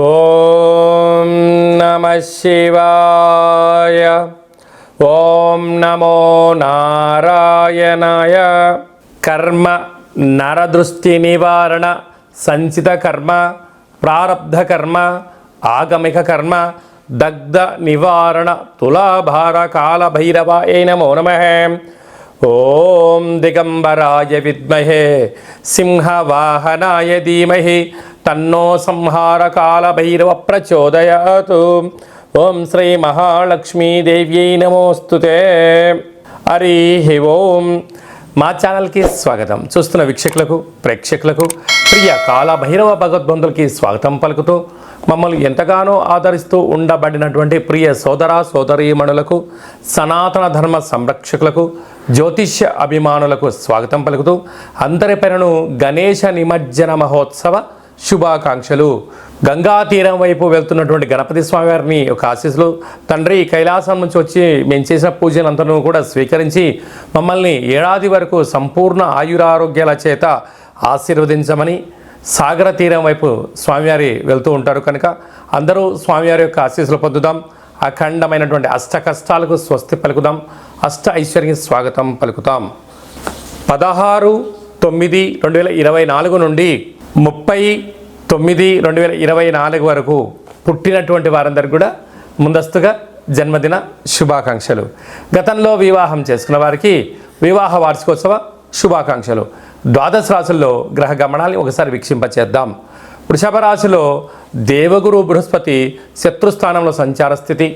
ఓం నమః శివాయ. ఓం నమో నారాయణాయ. కర్మ నరదృష్టి నివారణ, సంచిత కర్మ, ప్రారబ్ధ కర్మ, ఆగమిక కర్మ, దగ్ధ నివారణ, తులాభార కాల భైరవాయ నమో నమః. ఓం దిగంబరాయ విద్మహే సింహవాహనాయ ధీమహి తన్నో సంహార కాల భైరవ ప్రచోదయాత్. ఓం శ్రీ మహాలక్ష్మీదేవ్యై నమోస్తుతే. హరి ఓం. మా ఛానల్కి స్వాగతం. చూస్తున్న వీక్షకులకు, ప్రేక్షకులకు, ప్రియ కాల భైరవ భగవద్బంధులకి స్వాగతం పలుకుతూ, మమ్మల్ని ఎంతగానో ఆదరిస్తూ ఉండబడినటువంటి ప్రియ సోదర సోదరీమణులకు, సనాతన ధర్మ సంరక్షకులకు, జ్యోతిష్య అభిమానులకు స్వాగతం పలుకుతూ, అందరి పేరును గణేశ నిమజ్జన మహోత్సవ శుభాకాంక్షలు. గంగా తీరం వైపు వెళ్తున్నటువంటి గణపతి స్వామి వారిని ఒక ఆశీస్సులు. తండ్రి కైలాసం నుంచి వచ్చి మేము చేసిన పూజలంతను కూడా స్వీకరించి మమ్మల్ని ఏడాది వరకు సంపూర్ణ ఆయురారోగ్యాల చేత ఆశీర్వదించమని, సాగర తీరం వైపు స్వామివారి వెళ్తూ ఉంటారు కనుక అందరూ స్వామివారి యొక్క ఆశీస్సులు పొందుదాం. అఖండమైనటువంటి అష్ట కష్టాలకు స్వస్తి పలుకుదాం. అష్ట ఐశ్వర్య స్వాగతం పలుకుతాం. 16/9/2024 నుండి 30/9/2024 వరకు పుట్టినటువంటి వారందరికీ కూడా ముందస్తుగా జన్మదిన శుభాకాంక్షలు. గతంలో వివాహం చేసుకున్న వారికి వివాహ వార్షికోత్సవ శుభాకాంక్షలు. ద్వాదశ రాశుల్లో గ్రహ గమనాన్ని ఒకసారి వీక్షింపచేద్దాం. వృషభ రాశిలో దేవగురు బృహస్పతి శత్రుస్థానంలో సంచార స్థితి.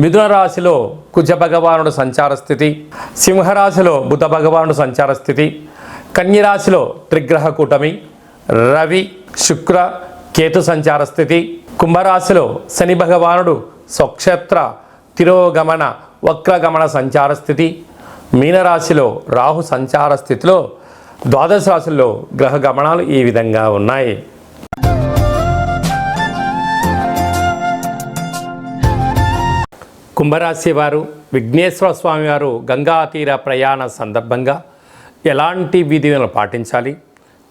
మిథున రాశిలో కుజ భగవానుడు సంచార స్థితి. సింహరాశిలో బుధ భగవానుడు సంచార స్థితి. కన్యరాశిలో త్రిగ్రహ కూటమి రవి శుక్ర కేతు సంచార స్థితి. కుంభరాశిలో శని భగవానుడు స్వక్షేత్ర తిరోగమన వక్రగమన సంచార స్థితి. మీనరాశిలో రాహు సంచార స్థితిలో ద్వాదశ రాశుల్లో గ్రహ గమనాలు ఈ విధంగా ఉన్నాయి. కుంభరాశి వారు విఘ్నేశ్వర స్వామి వారు గంగా తీర ప్రయాణ సందర్భంగా ఎలాంటి విధులను పాటించాలి?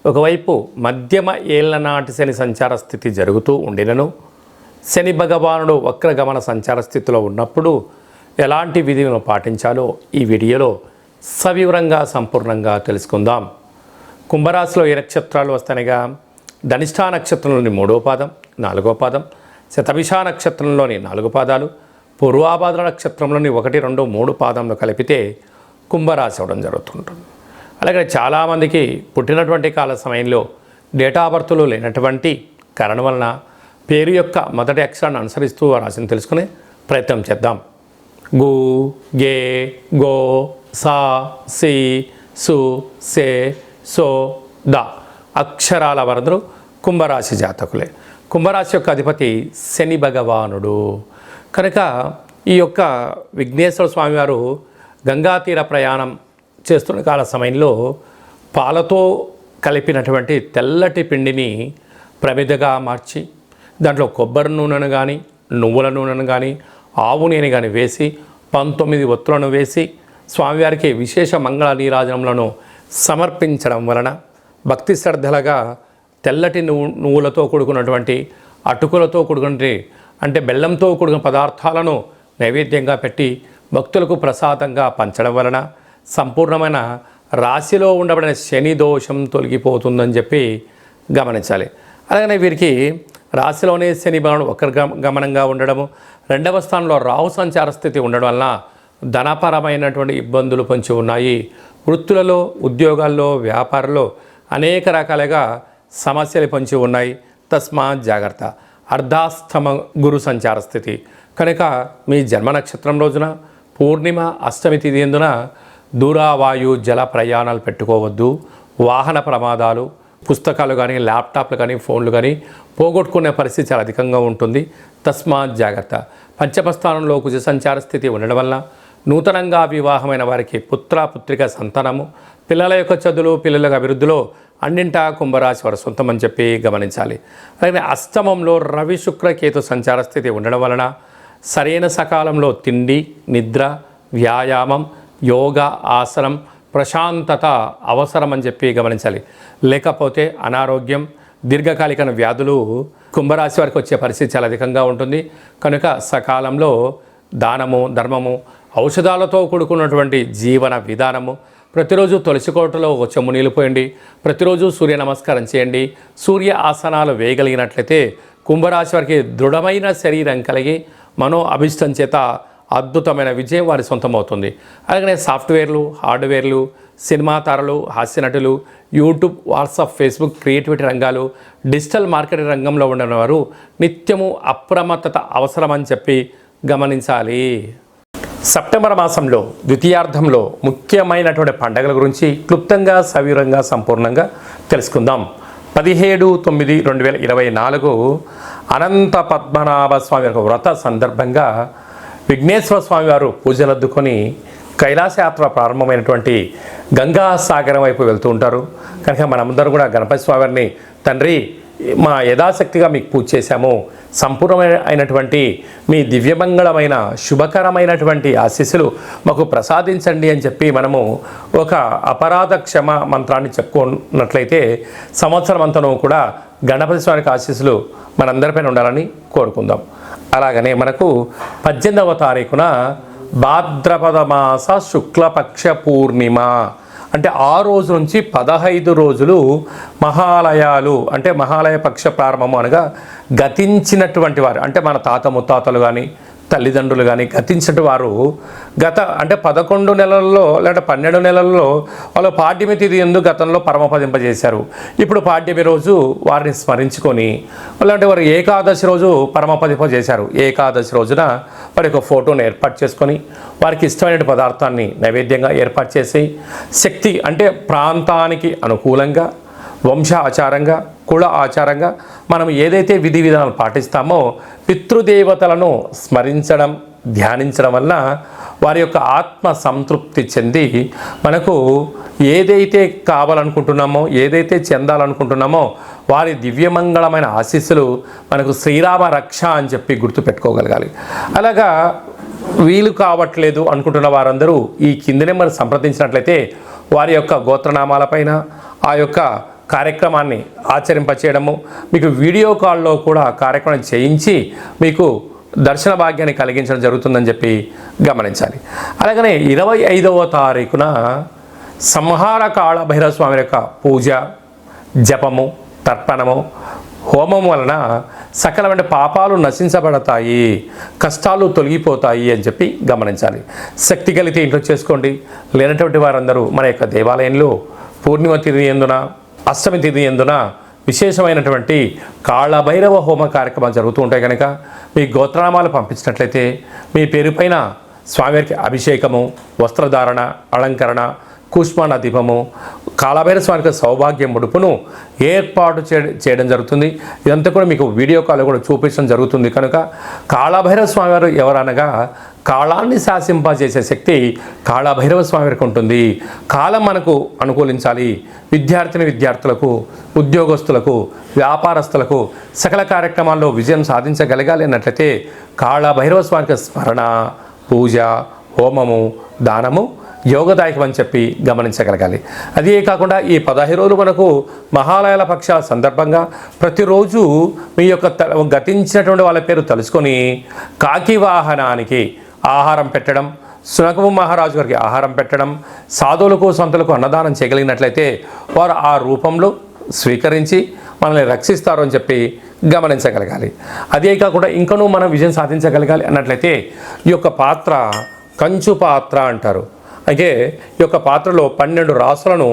ఒకవైపు మధ్యమ ఏళ్లనాటి శని సంచార స్థితి జరుగుతూ ఉండినను శని భగవానుడు వక్రగమన సంచార స్థితిలో ఉన్నప్పుడు ఎలాంటి విధులను పాటించాలో ఈ వీడియోలో సవివరంగా సంపూర్ణంగా తెలుసుకుందాం. కుంభరాశిలో ఏ నక్షత్రాలు వస్తాయిగా? ధనిష్ఠా నక్షత్రంలోని 3వ పాదం, 4వ పాదం, శతభిష నక్షత్రంలోని 4 పాదాలు, పూర్వాభాద్ర నక్షత్రంలోని 1, 2, 3 పాదంలో కలిపితే కుంభరాశి అవడం జరుగుతుంటుంది. అలాగే చాలామందికి పుట్టినటువంటి కాల సమయంలో డేటా ఆఫ్ బర్త్లో లేనటువంటి కారణం వలన పేరు యొక్క మొదటి అక్షరాన్ని అనుసరిస్తూ ఆ రాశిని తెలుసుకునే ప్రయత్నం చేద్దాం. గు, గే, గో, సా, సి, సు, సే, సో, ద అక్షరాల వరదలు కుంభరాశి జాతకులే. కుంభరాశి యొక్క అధిపతి శని భగవానుడు కనుక ఈ యొక్క విఘ్నేశ్వర స్వామివారు గంగా తీర ప్రయాణం చేస్తున్న కాల సమయంలో పాలతో కలిపినటువంటి తెల్లటి పిండిని ప్రమిదగా మార్చి దాంట్లో కొబ్బరి నూనెను కానీ, నువ్వుల నూనెను కానీ, ఆవు నూనె కానీ వేసి 19 ఒత్తులను వేసి స్వామివారికి విశేష మంగళ నీరాజనములను సమర్పించడం వలన భక్తి శ్రద్ధలుగా తెల్లటి నువ్వులతో కూడుకున్నటువంటి అటుకులతో కూడుకున్నటువంటి అంటే బెల్లంతో కూడిన పదార్థాలను నైవేద్యంగా పెట్టి భక్తులకు ప్రసాదంగా పంచడం వలన సంపూర్ణమైన రాశిలో ఉండబడిన శని దోషం తొలగిపోతుందని చెప్పి గమనించాలి. అలాగనే వీరికి రాశిలోనే శని బలం గమనంగా ఉండడము, 2వ స్థానంలో రాహు సంచార స్థితి ఉండడం వలన ధనపరమైనటువంటి ఇబ్బందులు పొంచి ఉన్నాయి. వృత్తులలో, ఉద్యోగాల్లో, వ్యాపారంలో అనేక రకాలుగా సమస్యలు పొంచి ఉన్నాయి. తస్మాత్ జాగ్రత్త. అర్ధాస్తమ గురు సంచార స్థితి కనుక మీ జన్మ నక్షత్రం రోజున పూర్ణిమ అష్టమి తిథి ఎందున దూరావాయు జల ప్రయాణాలు పెట్టుకోవద్దు. వాహన ప్రమాదాలు, పుస్తకాలు కానీ, ల్యాప్టాప్లు కానీ, ఫోన్లు కానీ పోగొట్టుకునే పరిస్థితి చాలా అధికంగా ఉంటుంది. తస్మాత్ జాగ్రత్త. పంచమ స్థానంలో కుజ సంచార స్థితి ఉండడం వల్ల నూతనంగా వివాహమైన వారికి పుత్రిక సంతానము, పిల్లల యొక్క చదువులు, పిల్లల అభివృద్ధిలో అన్నింటా కుంభరాశి వారు సొంతమని చెప్పి గమనించాలి. అలాగే అష్టమంలో రవి శుక్ర కేతు సంచార స్థితి ఉండడం వలన సరైన సకాలంలో తిండి, నిద్ర, వ్యాయామం, యోగా, ఆసనం, ప్రశాంతత అవసరం అని చెప్పి గమనించాలి. లేకపోతే అనారోగ్యం, దీర్ఘకాలిక వ్యాధులు కుంభరాశి వారికి వచ్చే పరిస్థితి చాలా అధికంగా ఉంటుంది. కనుక సకాలంలో దానము, ధర్మము, ఔషధాలతో కూడుకున్నటువంటి జీవన విధానము, ప్రతిరోజు తులసి కోటలో ఒక చెమ్ము నీళ్ళు పోయండి, ప్రతిరోజు సూర్య నమస్కారం చేయండి, సూర్య ఆసనాలు వేయగలిగినట్లయితే కుంభరాశి వారికి దృఢమైన శరీరం కలిగి మనో అభిష్టం చేత అద్భుతమైన విజయం వారి సొంతమవుతుంది. అలాగనే సాఫ్ట్వేర్లు, హార్డ్వేర్లు, సినిమా తారలు, హాస్యనటులు, యూట్యూబ్, వాట్సాప్, ఫేస్బుక్, క్రియేటివిటీ రంగాలు, డిజిటల్ మార్కెటింగ్ రంగంలో ఉన్న వారు నిత్యము అప్రమత్తత అవసరమని చెప్పి గమనించాలి. సెప్టెంబర్ మాసంలో ద్వితీయార్థంలో ముఖ్యమైనటువంటి పండుగల గురించి క్లుప్తంగా, సవివరంగా, సంపూర్ణంగా తెలుసుకుందాం. 17/9/2024 అనంత పద్మనాభ స్వామి యొక్క వ్రత సందర్భంగా విఘ్నేశ్వర స్వామి వారు పూజలద్దుకొని కైలాసయాత్ర ప్రారంభమైనటువంటి గంగా సాగరం వైపు వెళ్తూ ఉంటారు. కనుక మనమందరం కూడా గణపతి స్వామివారిని, తండ్రి మా యథాశక్తిగా మీకు పూజ చేశాము, సంపూర్ణమైనటువంటి మీ దివ్యమంగళమైన శుభకరమైనటువంటి ఆశీస్సులు మాకు ప్రసాదించండి అని చెప్పి మనము ఒక అపరాధ క్షమ మంత్రాన్ని చెప్పుకున్నట్లయితే సంవత్సరం అంతను కూడా గణపతి స్వామికి ఆశీస్సులు మనందరిపైన ఉండాలని కోరుకుందాం. అలాగనే మనకు 18వ తారీఖున భాద్రపద మాస శుక్లపక్ష పూర్ణిమ అంటే ఆ రోజు నుంచి 15 రోజులు మహాలయాలు అంటే మహాలయ పక్ష ప్రారంభము అనగా గతించినటువంటి వారు అంటే మన తాత ముత్తాతలు కానీ తల్లిదండ్రులు కానీ గతించిన వారు అంటే 11 నెలల్లో లేదా 12 నెలల్లో వాళ్ళు పాడ్యమి తిథి యందు గతంలో పరమపదింపజేశారు. ఇప్పుడు పాడ్యమి రోజు వారిని స్మరించుకొని అలాంటి వారు ఏకాదశి రోజు పరమపదింపజేశారు. ఏకాదశి రోజున వారి యొక్క ఫోటోను ఏర్పాటు చేసుకొని వారికి ఇష్టమైన పదార్థాన్ని నైవేద్యంగా ఏర్పాటు చేసి శక్తి అంటే ప్రాంతానికి అనుకూలంగా, వంశ ఆచారంగా, కుల ఆచారంగా మనం ఏదైతే విధి విధానాలు పాటిస్తామో పితృదేవతలను స్మరించడం, ధ్యానించడం వల్ల వారి యొక్క ఆత్మ సంతృప్తి చెంది మనకు ఏదైతే కావాలనుకుంటున్నామో, ఏదైతే చెందాలనుకుంటున్నామో వారి దివ్యమంగళమైన ఆశీస్సులు మనకు శ్రీరామ రక్ష అని చెప్పి గుర్తుపెట్టుకోగలగాలి. అలాగా వీలు కావట్లేదు అనుకుంటున్న వారందరూ ఈ కింది నెంబర్ సంప్రదించినట్లయితే వారి యొక్క గోత్రనామాలపైన ఆ యొక్క కార్యక్రమాన్ని ఆచరింపచేయడము, మీకు వీడియో కాల్లో కూడా కార్యక్రమం చేయించి మీకు దర్శన భాగ్యాన్ని కలిగించడం జరుగుతుందని చెప్పి గమనించాలి. అలాగనే 25వ తారీఖున సంహార కాళ భైరవ స్వామి యొక్క పూజ, జపము, తర్పణము, హోమం వలన సకలమైన పాపాలు నశించబడతాయి, కష్టాలు తొలగిపోతాయి అని చెప్పి గమనించాలి. శక్తి కలిగితే ఇంట్లో చేసుకోండి. లేనటువంటి వారందరూ మన యొక్క దేవాలయంలో పూర్ణిమ తిథి యందున, అష్టమి తిథి యందున విశేషమైనటువంటి కాళభైరవ హోమ కార్యక్రమాలు జరుగుతూ ఉంటాయి. కనుక మీ గోత్రనామాలు పంపించినట్లయితే మీ పేరుపైన స్వామివారికి అభిషేకము, వస్త్రధారణ, అలంకరణ, కూష్మాండ దీపము, కాళభైరవ స్వామికి సౌభాగ్య ముడుపును ఏర్పాటు చేయడం జరుగుతుంది. ఇదంతా కూడా మీకు వీడియో కాల్ కూడా చూపించడం జరుగుతుంది. కనుక కాళభైరవ స్వామివారు ఎవరనగా కాలాన్ని శాసింపజేసే శక్తి కాళభైరవ స్వామివారికి ఉంటుంది. కాలం మనకు అనుకూలించాలి. విద్యార్థులకు, ఉద్యోగస్తులకు, వ్యాపారస్తులకు సకల కార్యక్రమాల్లో విజయం సాధించగలగాలి అన్నట్లయితే కాళభైరవ స్వామికి స్మరణ, పూజ, హోమము, దానము యోగదాయకం అని చెప్పి గమనించగలగాలి. అదే కాకుండా ఈ 15 రోజులు మనకు మహాలయాల పక్షాల సందర్భంగా ప్రతిరోజు మీ యొక్క గతించినటువంటి వాళ్ళ పేరు తెలుసుకొని కాకి వాహనానికి ఆహారం పెట్టడం, సునకము మహారాజు గారికి ఆహారం పెట్టడం, సాధువులకు, సంతులకు అన్నదానం చేయగలిగినట్లయితే వారు ఆ రూపంలో స్వీకరించి మనల్ని రక్షిస్తారు అని చెప్పి గమనించగలగాలి. అదే కాకుండా ఇంకనూ మనం విజయం సాధించగలగాలి అన్నట్లయితే ఈ యొక్క పాత్ర కంచు పాత్ర అంటారు. అయితే ఈ యొక్క పాత్రలో 12 రాసులను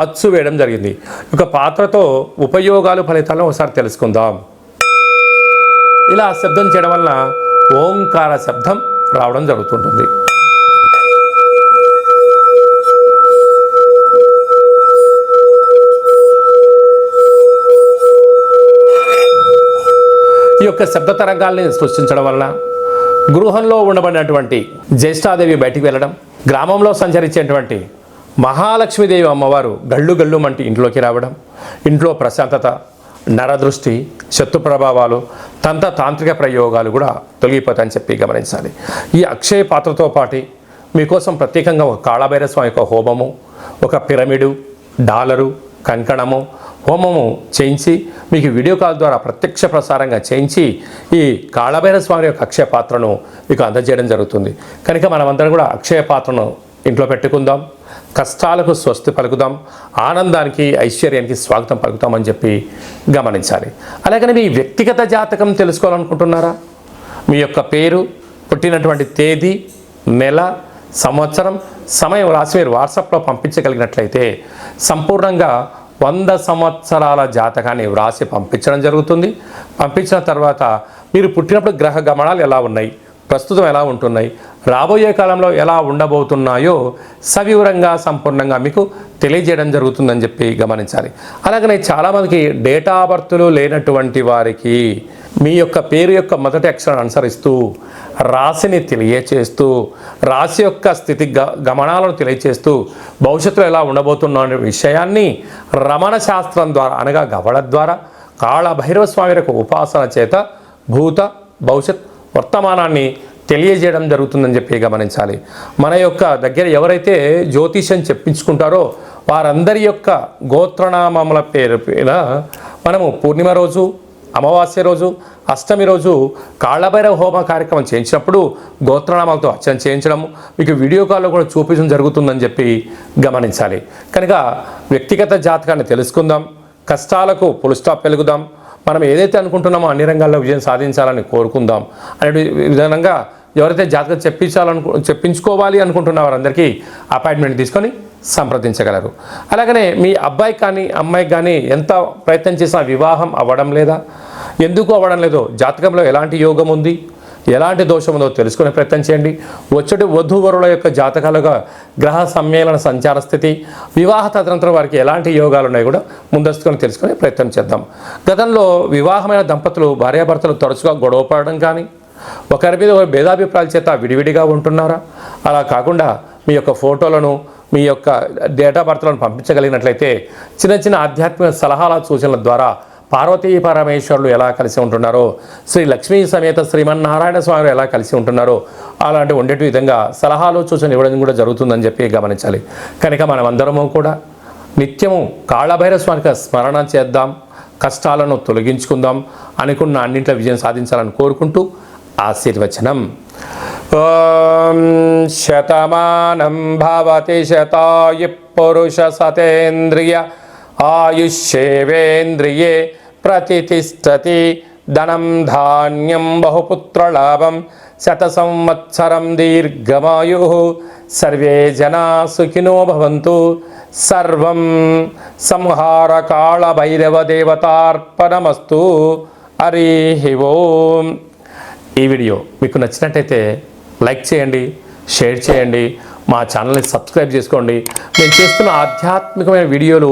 అచ్చు వేయడం జరిగింది. ఈ యొక్క పాత్రతో ఉపయోగాలు, ఫలితాలను ఒకసారి తెలుసుకుందాం. ఇలా శబ్దం చేయడం వలన ఓంకార శబ్దం రావడం జరుగుతుంటుంది. ఈ యొక్క శబ్ద తరంగాల్ని సృష్టించడం వలన గృహంలో ఉండబడినటువంటి జ్యేష్ఠాదేవి బయటికి వెళ్ళడం, గ్రామంలో సంచరించేటువంటి మహాలక్ష్మీదేవి అమ్మవారు గళ్ళు గళ్ళు మంటి ఇంట్లోకి రావడం, ఇంట్లో ప్రశాంతత, నరదృష్టి, శత్రు ప్రభావాలు, తాంత్రిక ప్రయోగాలు కూడా తొలగిపోతాయని చెప్పి గమనించాలి. ఈ అక్షయ పాత్రతో పాటు మీకోసం ప్రత్యేకంగా ఒక కాళభైరవ స్వామి యొక్క హోమము, ఒక పిరమిడు, డాలరు, కంకణము, హోమము చేయించి మీకు వీడియో కాల్ ద్వారా ప్రత్యక్ష ప్రసారంగా చేయించి ఈ కాళభైరవ స్వామి యొక్క అక్షయ పాత్రను మీకు అందజేయడం జరుగుతుంది. కనుక మనమందరం కూడా అక్షయ పాత్రను ఇంట్లో పెట్టుకుందాం, కష్టాలకు స్వస్తి పలుకుదాం, ఆనందానికి ఐశ్వర్యానికి స్వాగతం పలుకుతామని చెప్పి గమనించాలి. అలాగని మీ వ్యక్తిగత జాతకం తెలుసుకోవాలనుకుంటున్నారా? మీ యొక్క పేరు, పుట్టినటువంటి తేదీ, నెల, సంవత్సరం, సమయం రాసి మీరు వాట్సాప్లో పంపించగలిగినట్లయితే సంపూర్ణంగా 100 సంవత్సరాల జాతకాన్ని వ్రాసి పంపించడం జరుగుతుంది. పంపించిన తర్వాత మీరు పుట్టినప్పుడు గ్రహ గమనాలు ఎలా ఉన్నాయి, ప్రస్తుతం ఎలా ఉంటున్నాయి, రాబోయే కాలంలో ఎలా ఉండబోతున్నాయో సవివరంగా సంపూర్ణంగా మీకు తెలియజేయడం జరుగుతుందని చెప్పి గమనించాలి. అలాగనే చాలామందికి డేటా ఆఫ్ బర్త్లు లేనటువంటి వారికి మీ యొక్క పేరు యొక్క మొదటి అక్షరాన్ని అనుసరిస్తూ రాశిని తెలియచేస్తూ రాశి యొక్క స్థితి గమనాలను తెలియచేస్తూ భవిష్యత్తులో ఎలా ఉండబోతున్న అనే విషయాన్ని రమణ శాస్త్రం ద్వారా అనగా గవడ ద్వారా కాళభైరవ స్వామి యొక్క ఉపాసన చేత భూత భవిష్యత్ వర్తమానాన్ని తెలియజేయడం జరుగుతుందని చెప్పి గమనించాలి. మన యొక్క దగ్గర ఎవరైతే జ్యోతిష్యం చెప్పించుకుంటారో వారందరి యొక్క గోత్రనామముల పేరు మీద మనము పూర్ణిమ రోజు, అమావాస్య రోజు, అష్టమి రోజు కాళభైరవ హోమ కార్యక్రమం చేయించినప్పుడు గోత్రనామాలతో అర్చన చేయించడం మీకు వీడియో కాల్లో కూడా చూపించడం జరుగుతుందని చెప్పి గమనించాలి. కనుక వ్యక్తిగత జాతకాన్ని తెలుసుకుందాం, కష్టాలకు ఫుల్ స్టాప్ పెరుగుదాం, మనం ఏదైతే అనుకుంటున్నామో అన్ని రంగాల్లో విజయం సాధించాలని కోరుకుందాం అనే విధంగా ఎవరైతే జాతకం చెప్పించుకోవాలి అనుకుంటున్న వారందరికీ అపాయింట్మెంట్ తీసుకొని సంప్రదించగలరు. అలాగనే మీ అబ్బాయికి కానీ అమ్మాయికి కానీ ఎంత ప్రయత్నం చేసినా వివాహం అవ్వడం లేదా, ఎందుకు అవ్వడం లేదో, జాతకంలో ఎలాంటి యోగం ఉంది, ఎలాంటి దోషం ఉందో తెలుసుకునే ప్రయత్నం చేయండి. వచ్చేటి వధూవరుల యొక్క జాతకాలుగా గ్రహ సమ్మేళన సంచార స్థితి, వివాహ తదనంతరం వారికి ఎలాంటి యోగాలు ఉన్నాయో కూడా ముందస్తుకొని తెలుసుకునే ప్రయత్నం చేద్దాం. గతంలో వివాహమైన దంపతులు భార్యాభర్తలు తరచుగా గొడవపడడం కానీ ఒకరి మీద ఒకరి భేదాభిప్రాయాల చేత విడివిడిగా ఉంటున్నారా? అలా కాకుండా మీ యొక్క ఫోటోలను, మీ యొక్క డేట్ ఆఫ్ బర్త్లను పంపించగలిగినట్లయితే చిన్న చిన్న ఆధ్యాత్మిక సలహాల సూచనల ద్వారా పార్వతీ పరమేశ్వరులు ఎలా కలిసి ఉంటున్నారో, శ్రీ లక్ష్మీ సమేత శ్రీమన్నారాయణ స్వామి ఎలా కలిసి ఉంటున్నారో అలాంటి ఉండేటి విధంగా సలహాలు సూచనలు ఇవ్వడం కూడా జరుగుతుందని చెప్పి గమనించాలి. కనుక మనమందరము కూడా నిత్యము కాళభైరవ స్వామికి స్మరణ చేద్దాం, కష్టాలను తొలగించుకుందాం, అనుకున్న అన్నింటిలో విజయం సాధించాలని కోరుకుంటూ ఆశీర్వచనం. ఓం శతమానం భవతి శతాయు పురుష సతేంద్రియ ఆయుష్యేవేంద్రియే ప్రతిష్టతి ధనం ధాన్యం బహుపుత్రలాభం శత సంవత్సరం దీర్ఘమాయు సర్వే జనా సుఖినో భవంతు. సర్వం సంహార కాళభైరవ దేవతార్పణమస్తు. హరి ఓం. ఈ వీడియో మీకు నచ్చినట్టయితే లైక్ చేయండి, షేర్ చేయండి, మా ఛానల్ని సబ్స్క్రైబ్ చేసుకోండి. నేను చేస్తున్న ఆధ్యాత్మికమైన వీడియోలు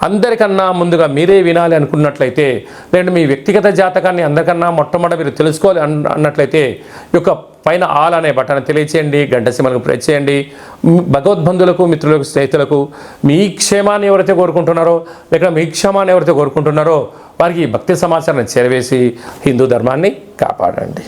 అందరికన్నా ముందుగా మీరే వినాలి అనుకున్నట్లయితే, లేదంటే మీ వ్యక్తిగత జాతకాన్ని అందరికన్నా మొట్టమొదటి మీరు తెలుసుకోవాలి అన్నట్లయితే ఈ యొక్క పైన ఆల్ అనే బటన్ తెలియచేయండి, గంట సింబల్కు ప్రెస్ చేయండి. భగవద్బంధులకు, మిత్రులకు, స్నేహితులకు మీ క్షేమాన్ని ఎవరైతే కోరుకుంటున్నారో, లేక మీ క్షేమాన్ని ఎవరైతే కోరుకుంటున్నారో వారికి భక్తి సమాచారాన్ని చేరవేసి హిందూ ధర్మాన్ని కాపాడండి.